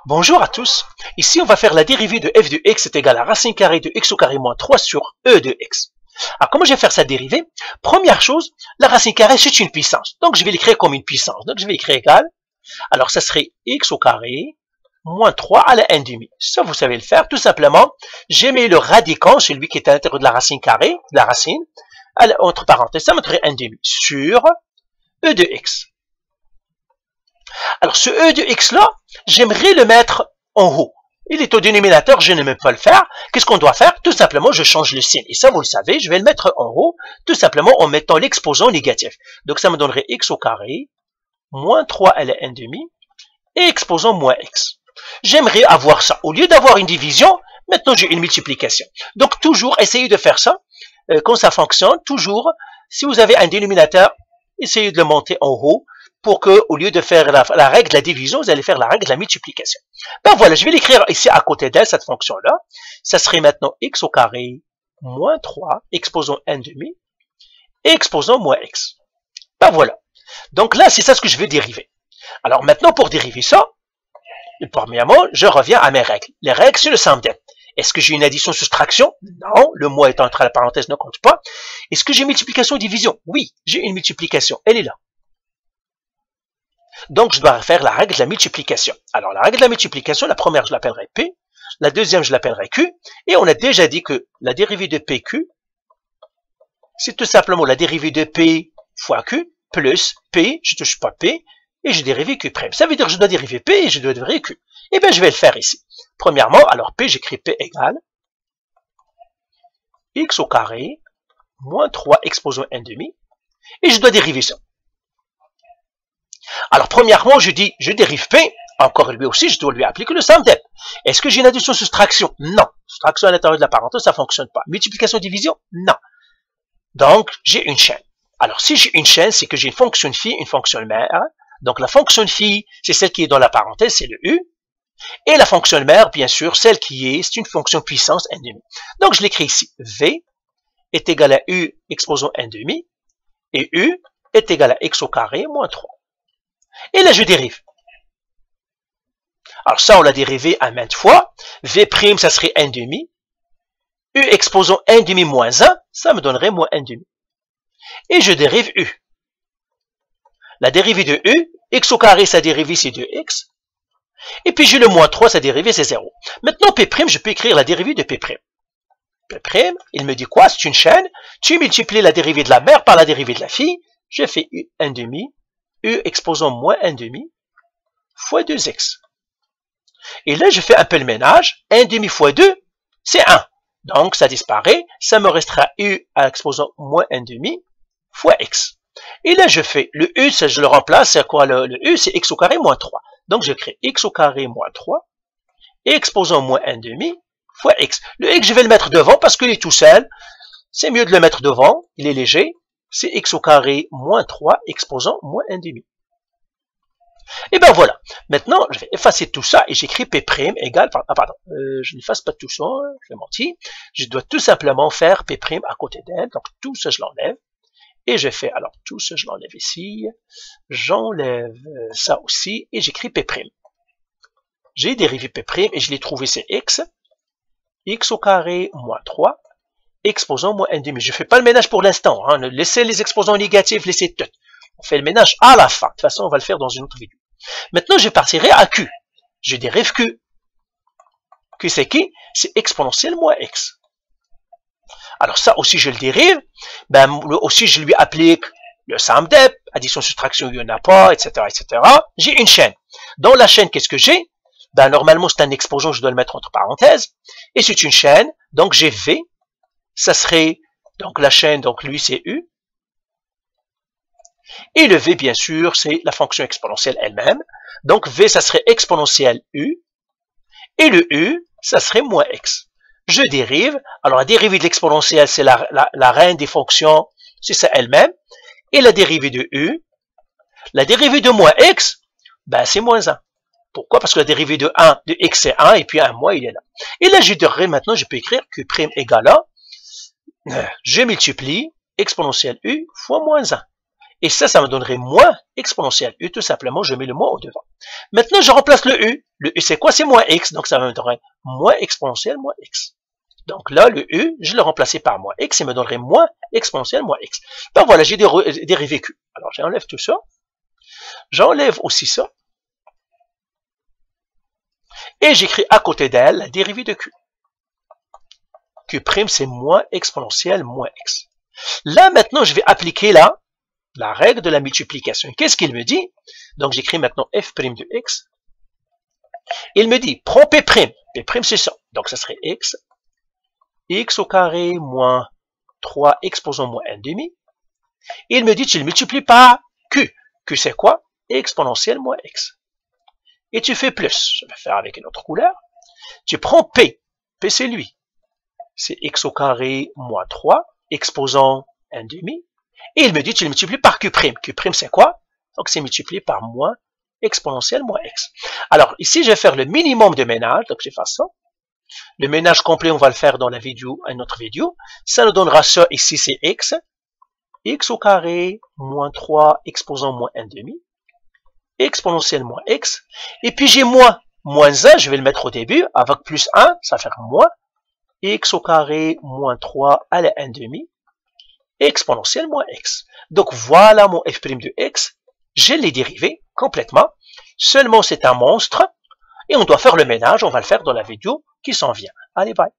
Bonjour à tous. Ici, on va faire la dérivée de f de x est égal à racine carrée de x au carré moins 3 sur e de x. Alors, comment je vais faire sa dérivée? Première chose, la racine carrée, c'est une puissance. Donc, je vais l'écrire comme une puissance. Donc, je vais écrire égal. Alors, ça serait x au carré moins 3 à la n demi. Ça, vous savez le faire. Tout simplement, j'ai mis le radicand, celui qui est à l'intérieur de la racine carrée, de la racine, entre parenthèses, ça me donnerait n demi sur e de x. Alors, ce e de x là, j'aimerais le mettre en haut. Il est au dénominateur, je ne peux pas le faire. Qu'est-ce qu'on doit faire? Tout simplement, je change le signe. Et ça, vous le savez, je vais le mettre en haut, tout simplement en mettant l'exposant négatif. Donc, ça me donnerait x au carré, moins 3 à la n demi, et exposant moins x. J'aimerais avoir ça. Au lieu d'avoir une division, maintenant j'ai une multiplication. Donc, toujours, essayez de faire ça. Quand ça fonctionne, toujours, si vous avez un dénominateur, essayez de le monter en haut, pour que, au lieu de faire la règle de la division, vous allez faire la règle de la multiplication. Ben voilà, je vais l'écrire ici à côté d'elle, cette fonction-là. Ça serait maintenant x au carré moins 3, exposant n demi, et exposant moins x. Ben voilà. Donc là, c'est ça ce que je veux dériver. Alors maintenant, pour dériver ça, premièrement, je reviens à mes règles. Les règles, c'est le somme d'être. Est-ce que j'ai une addition-soustraction? Non, le moins étant entre la parenthèse ne compte pas. Est-ce que j'ai multiplication-division? Oui, j'ai une multiplication, elle est là. Donc, je dois faire la règle de la multiplication. Alors, la règle de la multiplication, la première, je l'appellerai P. La deuxième, je l'appellerai Q. Et on a déjà dit que la dérivée de PQ, c'est tout simplement la dérivée de P fois Q, plus P, je ne touche pas P, et je dérive Q'. Ça veut dire que je dois dériver P et je dois dériver Q. Eh bien, je vais le faire ici. Premièrement, alors P, j'écris P égale x au carré, moins 3 exposant n demi, et je dois dériver ça. Alors, premièrement, je dis, je dérive P, encore lui aussi, je dois lui appliquer le somme d'être. Est-ce que j'ai une addition-soustraction? Non. Soustraction à l'intérieur de la parenthèse, ça ne fonctionne pas. Multiplication-division? Non. Donc, j'ai une chaîne. Alors, si j'ai une chaîne, c'est que j'ai une fonction phi, une fonction mère. Donc, la fonction phi, c'est celle qui est dans la parenthèse, c'est le u. Et la fonction mère, bien sûr, celle qui est, c'est une fonction puissance n demi. Donc, je l'écris ici. V est égal à u exposant n demi, et u est égal à x au carré moins 3. Et là, je dérive. Alors ça, on l'a dérivé à maintes fois. V', ça serait n demi. U exposant n demi moins 1, ça me donnerait moins n demi. Et je dérive u. La dérivée de u, x au carré, sa dérivée, c'est 2x. Et puis j'ai le moins 3, sa dérivée, c'est 0. Maintenant, P', je peux écrire la dérivée de P'. P', il me dit quoi? C'est une chaîne. Tu multiplies la dérivée de la mère par la dérivée de la fille. Je fais u n demi. U exposant moins n demi fois 2x. Et là, je fais un peu le ménage. 1 demi fois 2, c'est 1. Donc, ça disparaît. Ça me restera u exposant moins n demi fois x. Et là, je fais le u, ça, je le remplace. C'est quoi le u? C'est x au carré moins 3. Donc, je crée x au carré moins 3 et exposant moins n demi fois x. Le x, je vais le mettre devant parce qu'il est tout seul. C'est mieux de le mettre devant. Il est léger. C'est x au carré moins 3 exposant moins n demi. Et ben voilà. Maintenant, je vais effacer tout ça et j'écris P' égale... je n'efface pas tout ça, je menti. Je dois tout simplement faire P' à côté d'elle. Donc tout ça, je l'enlève. Et je fais, alors tout ça, je l'enlève ici. J'enlève ça aussi et j'écris P'. J'ai dérivé P' et je l'ai trouvé, c'est x. X au carré moins 3. Exposant moins n demi. Je ne fais pas le ménage pour l'instant. Hein. Laissez les exposants négatifs, laissez tout. On fait le ménage à la fin. De toute façon, on va le faire dans une autre vidéo. Maintenant, je partirai à Q. Je dérive Q. Q, c'est qui? C'est exponentielle moins x. Alors ça aussi, je le dérive. Ben, aussi, je lui applique le somme d'être. Addition, soustraction, il n'y en a pas, etc., etc. J'ai une chaîne. Dans la chaîne, qu'est-ce que j'ai? Ben, normalement, c'est un exposant, je dois le mettre entre parenthèses. Et c'est une chaîne. Donc, j'ai V. Ça serait, donc la chaîne, donc lui c'est U. Et le V, bien sûr, c'est la fonction exponentielle elle-même. Donc V, ça serait exponentielle U. Et le U, ça serait moins X. Je dérive. Alors la dérivée de l'exponentielle, c'est la reine des fonctions, c'est ça elle-même. Et la dérivée de U, la dérivée de moins X, ben c'est moins 1. Pourquoi? Parce que la dérivée de 1, de X c'est 1, et puis 1 moins, il est là. Et là, je dirais maintenant, je peux écrire Q' égale à je multiplie exponentielle u fois moins 1. Et ça me donnerait moins exponentielle u, tout simplement, je mets le moins au devant. Maintenant, je remplace le u. Le u, c'est quoi? C'est moins x, donc ça me donnerait moins exponentielle moins x. Donc là, le u, je le remplaçais par moins x, et me donnerait moins exponentielle moins x. Donc voilà, j'ai dérivé q. Alors, j'enlève tout ça. J'enlève aussi ça. Et j'écris à côté d'elle la dérivée de q. Q', c'est moins exponentielle moins x. Là, maintenant, je vais appliquer la règle de la multiplication. Qu'est-ce qu'il me dit? Donc, j'écris maintenant f' de x. Il me dit, prends p'. P', c'est ça. Donc, ça serait x au carré moins 3 exposant moins 1 demi. Il me dit, tu le multiplies par q. Q, c'est quoi? Exponentielle moins x. Et tu fais plus. Je vais faire avec une autre couleur. Tu prends p. P, c'est lui. C'est x au carré moins 3 exposant 1 demi. Et il me dit, tu le multiplies par q'. Q', c'est quoi? Donc, c'est multiplié par moins exponentielle moins x. Alors, ici, je vais faire le minimum de ménage. Donc, je fais ça. Le ménage complet, on va le faire dans la vidéo, une autre vidéo. Ça nous donnera ça. Ici, c'est x. X au carré moins 3 exposant moins 1 demi. Exponentielle moins x. Et puis, j'ai moins 1. Je vais le mettre au début. Avec plus 1, ça va faire moins. X au carré moins 3 à la 1 demi. Exponentielle moins x. Donc, voilà mon f' de x. Je l'ai dérivé complètement. Seulement, c'est un monstre. Et on doit faire le ménage. On va le faire dans la vidéo qui s'en vient. Allez, bye.